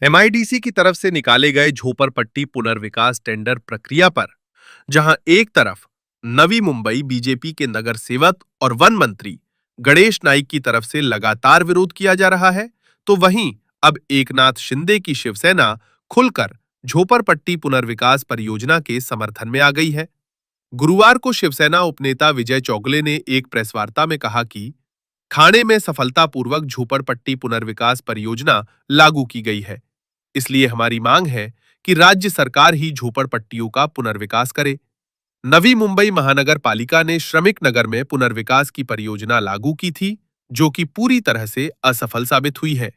MIDC की तरफ से निकाले गए झोपड़पट्टी पुनर्विकास टेंडर प्रक्रिया पर जहां एक तरफ नवी मुंबई बीजेपी के नगर सेवक और वन मंत्री गणेश नाइक की तरफ से लगातार विरोध किया जा रहा है, तो वहीं अब एकनाथ शिंदे की शिवसेना खुलकर झोपड़पट्टी पुनर्विकास परियोजना के समर्थन में आ गई है। गुरुवार को शिवसेना उपनेता विजय चौगले ने एक प्रेस वार्ता में कहा कि ठाणे में सफलतापूर्वक झोपड़पट्टी पुनर्विकास परियोजना लागू की गई है, इसलिए हमारी मांग है कि राज्य सरकार ही झोपड़पट्टियों का पुनर्विकास करे। नवी मुंबई महानगर पालिका ने श्रमिक नगर में पुनर्विकास की परियोजना लागू की थी, जो कि पूरी तरह से असफल साबित हुई है।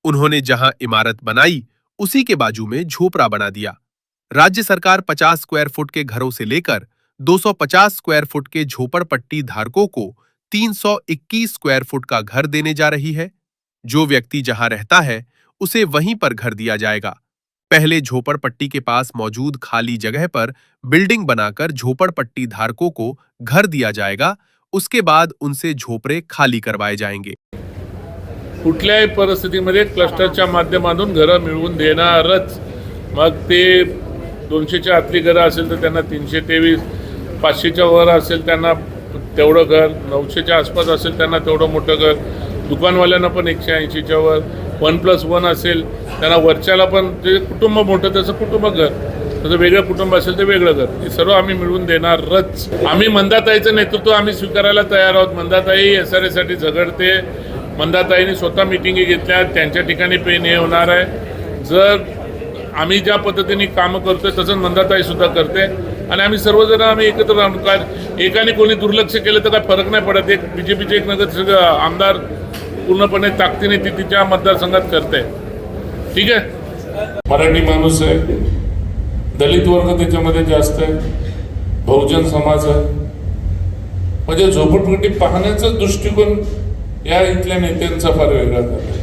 उन्होंने जहां इमारत बनाई, उसी के बाजू में झोपड़ा बना दिया। राज्य सरकार 50 स्क्वायर फुट के घरों से लेकर 250 स्क्वायर फुट के झोपड़पट्टी धारकों को 321 स्क्वायर फुट का घर देने जा रही है। जो व्यक्ति जहां रहता है, उसे वहीं पर घर दिया जाएगा। पहले झोपड़पट्टी के पास मौजूद खाली जगह पर बिल्डिंग बनाकर झोपड़पट्टी धारकों को घर दिया जाएगा। उसके बाद उनसे झोपड़े खाली करवाए जाएंगे। कुठल्याही परिस्थितीमध्ये क्लस्टरच्या माध्यमातून घरं मिळवून देणारच। मग ते 200च्या आतली घरं असेल तर त्यांना 323, 500च्या वर असेल त्यांना तेवढं घर, 900च्या आसपास असेल त्यांना तेवढं मोठं घर, दुकानवाल्यांना पण 180च्या वर, 1+1 असेल त्यांना वरच्याला पण जे कुटुंब मोठं तसं कुटुंब घर, तसं वेगळं कुटुंब असेल तर वेगळं घर, हे सर्व आम्ही मिळवून देणारच। आम्ही मंदाताईचं नेतृत्व आम्ही स्वीकारायला तयार आहोत। मंदाताई SRA साठी झगडते, मंदाताईंनी स्वतः मिटिंगी घेतल्या, त्यांच्या ठिकाणी पेन हे होणार आहे। जर आम्ही ज्या पद्धतीने कामं करतोय तसंच मंदाताई सुद्धा करते आणि आम्ही सर्वजण आम्ही एकत्र राहून काय एकाने कोणी दुर्लक्ष केलं तर काय फरक नाही पडत। एक बीजेपीचे एक नगर आमदार पूर्णपणे ताकदीने ती तिच्या मतदारसंघात करते। ठीक आहे, मराठी माणूस आहे, दलित वर्ग त्याच्यामध्ये जास्त आहे, बहुजन समाज आहे, म्हणजे झोपडपट्टी पाहण्याचा दृष्टिकोन या इथल्या नेत्यांचा फार वेगळा झाला।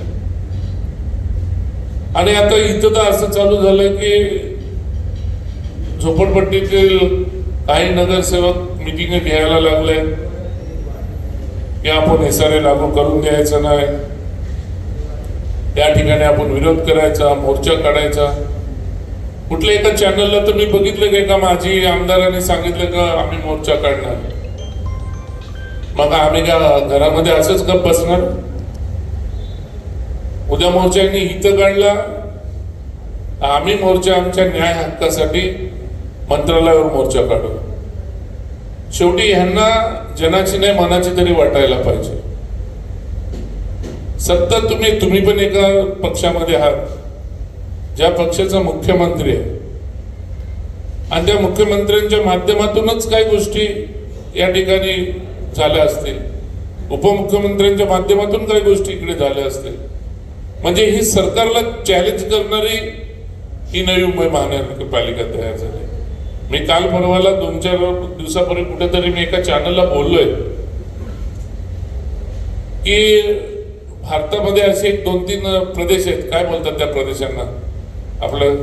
आणि आता इथं तर असं चालू झालं की झोपडपट्टीतील काही नगरसेवक मिटिंग घ्यायला लागले की आपण SRA लागू करून द्यायचं नाही, त्या ठिकाणी आपण विरोध करायचा, मोर्चा काढायचा। कुठल्या एका चॅनलला तर मी बघितलं की एका माजी आमदारांनी सांगितलं का आम्ही मोर्चा काढणार। मग आम्ही का घरामध्ये असंच गप्प बसणार? उद्या मोर्चाने इथं काढला, आम्ही मोर्चा आमच्या न्याय हक्कासाठी मंत्रालयावर मोर्चा काढू। शेवटी ह्यांना जनाची नाही मनाची तरी वाटायला पाहिजे। सत्ता तुम्ही पण एका पक्षामध्ये आहात, ज्या पक्षाचा मुख्यमंत्री आहे, आणि त्या मुख्यमंत्र्यांच्या माध्यमातूनच काही गोष्टी या ठिकाणी झाल्या असतील, उपमुख्यमंत्र्यांच्या माध्यमातून काही गोष्टी इकडे झाल्या असतील। म्हणजे ही सरकारला चॅलेंज करणारी ही नवी मुंबई महानगरपालिका तयार झाली। मी काल परवाला 2-4 दिवसापूर्वी कुठेतरी मी एका चॅनलला बोललोय की भारतामध्ये असे 2-3 प्रदेश आहेत, काय बोलतात त्या प्रदेशांना, आपलं